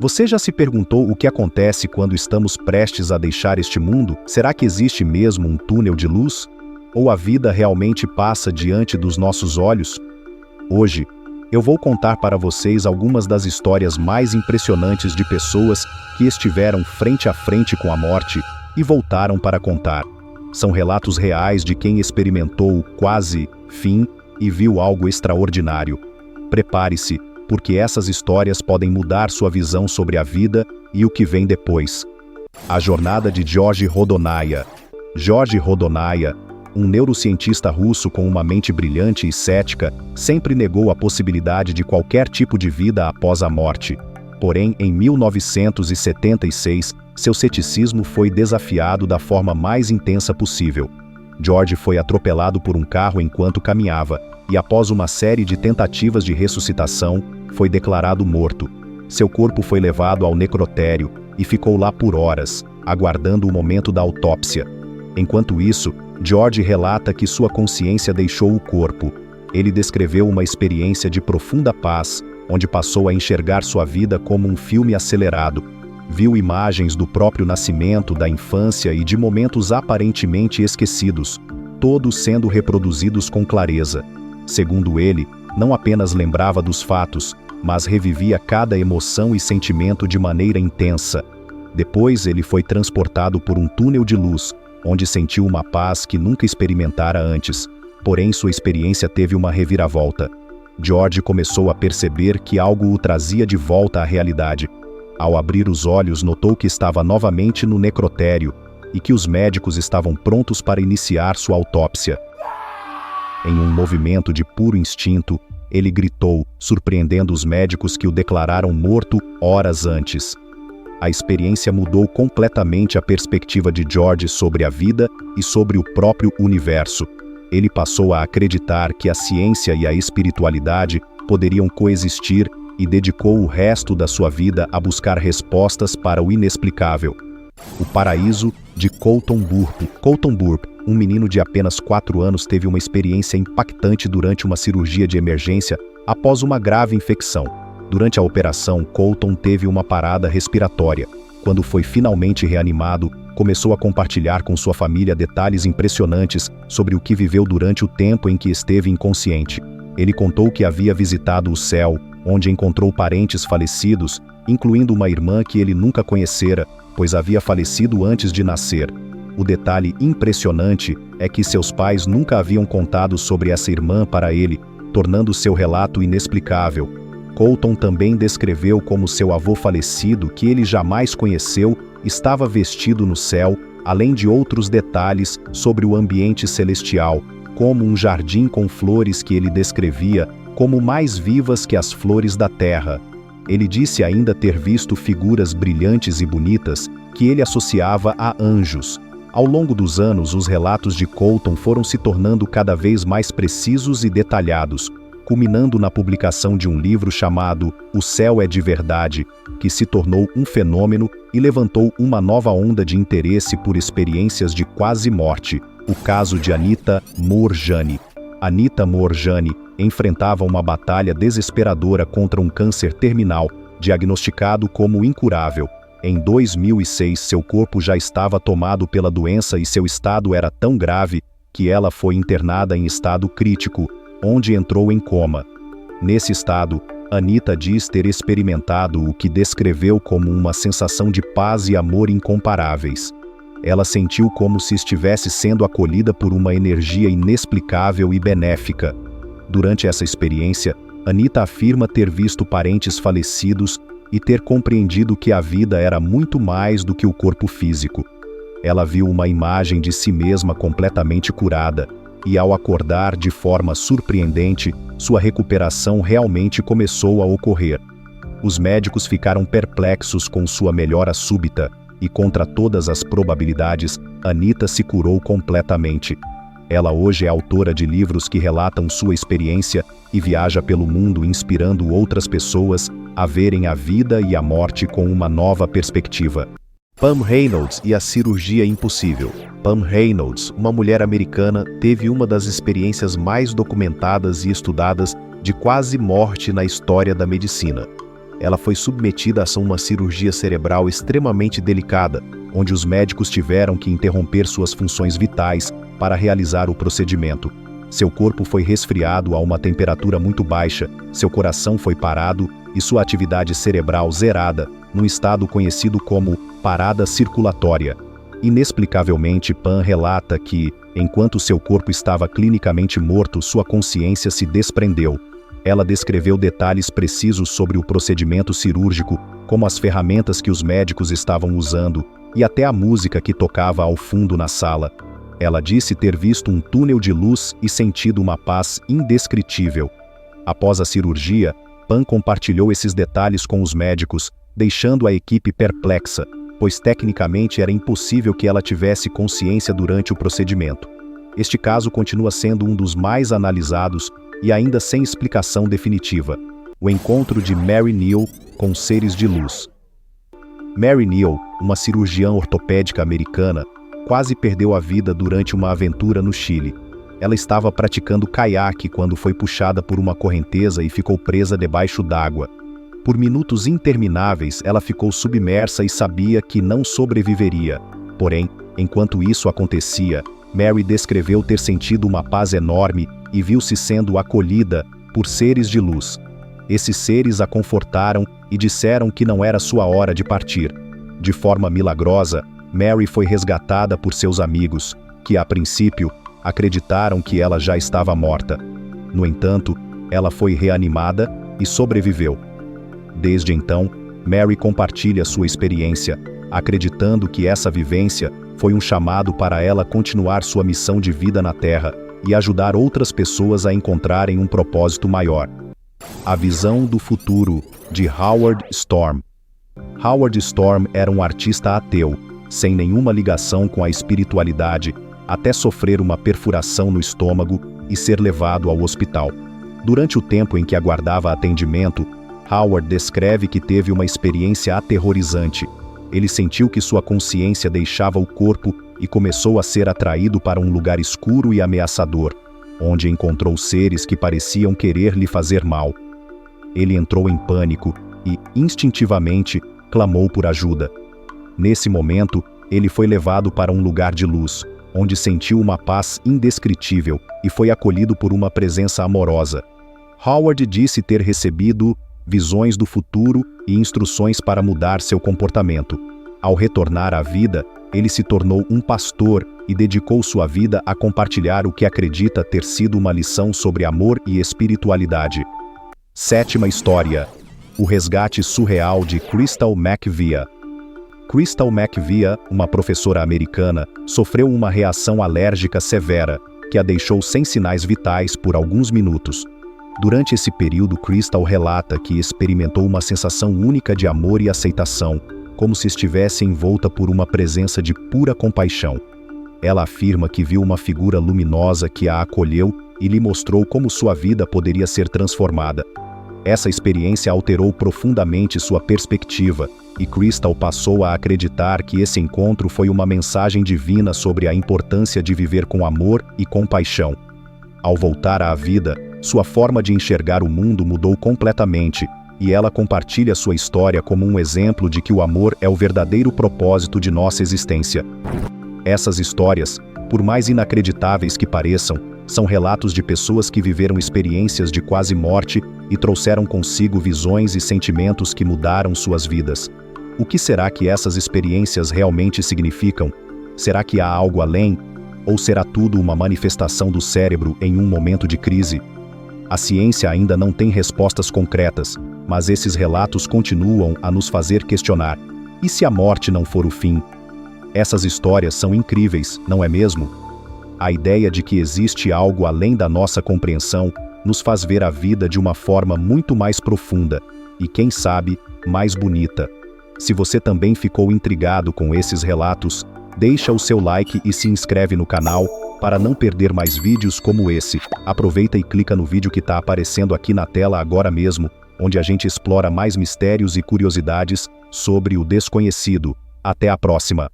Você já se perguntou o que acontece quando estamos prestes a deixar este mundo? Será que existe mesmo um túnel de luz? Ou a vida realmente passa diante dos nossos olhos? Hoje, eu vou contar para vocês algumas das histórias mais impressionantes de pessoas que estiveram frente a frente com a morte e voltaram para contar. São relatos reais de quem experimentou o quase fim e viu algo extraordinário. Prepare-se, porque essas histórias podem mudar sua visão sobre a vida e o que vem depois. A jornada de Georgi Rodonaya. Georgi Rodonaya, um neurocientista russo com uma mente brilhante e cética, sempre negou a possibilidade de qualquer tipo de vida após a morte. Porém, em 1976, seu ceticismo foi desafiado da forma mais intensa possível. George foi atropelado por um carro enquanto caminhava, e após uma série de tentativas de ressuscitação, foi declarado morto. Seu corpo foi levado ao necrotério e ficou lá por horas, aguardando o momento da autópsia. Enquanto isso, George relata que sua consciência deixou o corpo. Ele descreveu uma experiência de profunda paz, onde passou a enxergar sua vida como um filme acelerado. Viu imagens do próprio nascimento, da infância e de momentos aparentemente esquecidos, todos sendo reproduzidos com clareza. Segundo ele, não apenas lembrava dos fatos, mas revivia cada emoção e sentimento de maneira intensa. Depois ele foi transportado por um túnel de luz, onde sentiu uma paz que nunca experimentara antes. Porém, sua experiência teve uma reviravolta. George começou a perceber que algo o trazia de volta à realidade. Ao abrir os olhos, notou que estava novamente no necrotério e que os médicos estavam prontos para iniciar sua autópsia. Em um movimento de puro instinto, ele gritou, surpreendendo os médicos que o declararam morto horas antes. A experiência mudou completamente a perspectiva de George sobre a vida e sobre o próprio universo. Ele passou a acreditar que a ciência e a espiritualidade poderiam coexistir e dedicou o resto da sua vida a buscar respostas para o inexplicável. O paraíso de Colton Burp. Colton Burp, um menino de apenas 4 anos, teve uma experiência impactante durante uma cirurgia de emergência após uma grave infecção. Durante a operação, Colton teve uma parada respiratória. Quando foi finalmente reanimado, começou a compartilhar com sua família detalhes impressionantes sobre o que viveu durante o tempo em que esteve inconsciente. Ele contou que havia visitado o céu, onde encontrou parentes falecidos, incluindo uma irmã que ele nunca conhecera, pois havia falecido antes de nascer. O detalhe impressionante é que seus pais nunca haviam contado sobre essa irmã para ele, tornando seu relato inexplicável. Colton também descreveu como seu avô falecido, que ele jamais conheceu, estava vestido no céu, além de outros detalhes sobre o ambiente celestial, como um jardim com flores que ele descrevia como mais vivas que as flores da terra. Ele disse ainda ter visto figuras brilhantes e bonitas que ele associava a anjos. Ao longo dos anos, os relatos de Colton foram se tornando cada vez mais precisos e detalhados, culminando na publicação de um livro chamado O Céu é de Verdade, que se tornou um fenômeno e levantou uma nova onda de interesse por experiências de quase morte, o caso de Anita Moorjani. Anita Moorjani enfrentava uma batalha desesperadora contra um câncer terminal, diagnosticado como incurável. Em 2006, seu corpo já estava tomado pela doença e seu estado era tão grave que ela foi internada em estado crítico, onde entrou em coma. Nesse estado, Anita diz ter experimentado o que descreveu como uma sensação de paz e amor incomparáveis. Ela sentiu como se estivesse sendo acolhida por uma energia inexplicável e benéfica. Durante essa experiência, Anita afirma ter visto parentes falecidos e ter compreendido que a vida era muito mais do que o corpo físico. Ela viu uma imagem de si mesma completamente curada, e ao acordar de forma surpreendente, sua recuperação realmente começou a ocorrer. Os médicos ficaram perplexos com sua melhora súbita, e contra todas as probabilidades, Anita se curou completamente. Ela hoje é autora de livros que relatam sua experiência e viaja pelo mundo inspirando outras pessoas a verem a vida e a morte com uma nova perspectiva. Pam Reynolds e a cirurgia impossível. Pam Reynolds, uma mulher americana, teve uma das experiências mais documentadas e estudadas de quase morte na história da medicina. ela foi submetida a uma cirurgia cerebral extremamente delicada, onde os médicos tiveram que interromper suas funções vitais para realizar o procedimento. Seu corpo foi resfriado a uma temperatura muito baixa, seu coração foi parado e sua atividade cerebral zerada, num estado conhecido como parada circulatória. Inexplicavelmente, Pan relata que, enquanto seu corpo estava clinicamente morto, sua consciência se desprendeu. Ela descreveu detalhes precisos sobre o procedimento cirúrgico, como as ferramentas que os médicos estavam usando e até a música que tocava ao fundo na sala. Ela disse ter visto um túnel de luz e sentido uma paz indescritível. Após a cirurgia, Pan compartilhou esses detalhes com os médicos, deixando a equipe perplexa, pois tecnicamente era impossível que ela tivesse consciência durante o procedimento. Este caso continua sendo um dos mais analisados e ainda sem explicação definitiva: o encontro de Mary Neal com seres de luz. Mary Neal, uma cirurgiã ortopédica americana, quase perdeu a vida durante uma aventura no Chile. Ela estava praticando caiaque quando foi puxada por uma correnteza e ficou presa debaixo d'água. Por minutos intermináveis, ela ficou submersa e sabia que não sobreviveria. Porém, enquanto isso acontecia, Mary descreveu ter sentido uma paz enorme e viu-se sendo acolhida por seres de luz. Esses seres a confortaram e disseram que não era sua hora de partir. De forma milagrosa, Mary foi resgatada por seus amigos, que, a princípio, acreditaram que ela já estava morta. No entanto, ela foi reanimada e sobreviveu. Desde então, Mary compartilha sua experiência, acreditando que essa vivência foi um chamado para ela continuar sua missão de vida na Terra e ajudar outras pessoas a encontrarem um propósito maior. A visão do futuro, de Howard Storm. Howard Storm era um artista ateu, sem nenhuma ligação com a espiritualidade, até sofrer uma perfuração no estômago e ser levado ao hospital. Durante o tempo em que aguardava atendimento, Howard descreve que teve uma experiência aterrorizante. Ele sentiu que sua consciência deixava o corpo e começou a ser atraído para um lugar escuro e ameaçador, onde encontrou seres que pareciam querer lhe fazer mal. Ele entrou em pânico e, instintivamente, clamou por ajuda. Nesse momento, ele foi levado para um lugar de luz, onde sentiu uma paz indescritível e foi acolhido por uma presença amorosa. Howard disse ter recebido visões do futuro e instruções para mudar seu comportamento. Ao retornar à vida, ele se tornou um pastor e dedicou sua vida a compartilhar o que acredita ter sido uma lição sobre amor e espiritualidade. Sétima história: o resgate surreal de Crystal McVia. Crystal McVia, uma professora americana, sofreu uma reação alérgica severa, que a deixou sem sinais vitais por alguns minutos. Durante esse período, Crystal relata que experimentou uma sensação única de amor e aceitação, como se estivesse envolta por uma presença de pura compaixão. Ela afirma que viu uma figura luminosa que a acolheu e lhe mostrou como sua vida poderia ser transformada. Essa experiência alterou profundamente sua perspectiva, e Crystal passou a acreditar que esse encontro foi uma mensagem divina sobre a importância de viver com amor e compaixão. Ao voltar à vida, sua forma de enxergar o mundo mudou completamente, e ela compartilha sua história como um exemplo de que o amor é o verdadeiro propósito de nossa existência. Essas histórias, por mais inacreditáveis que pareçam, são relatos de pessoas que viveram experiências de quase morte e trouxeram consigo visões e sentimentos que mudaram suas vidas. O que será que essas experiências realmente significam? Será que há algo além? Ou será tudo uma manifestação do cérebro em um momento de crise? A ciência ainda não tem respostas concretas, mas esses relatos continuam a nos fazer questionar. E se a morte não for o fim? Essas histórias são incríveis, não é mesmo? A ideia de que existe algo além da nossa compreensão nos faz ver a vida de uma forma muito mais profunda e, quem sabe, mais bonita. Se você também ficou intrigado com esses relatos, deixa o seu like e se inscreve no canal para não perder mais vídeos como esse. Aproveita e clica no vídeo que está aparecendo aqui na tela agora mesmo, onde a gente explora mais mistérios e curiosidades sobre o desconhecido. Até a próxima!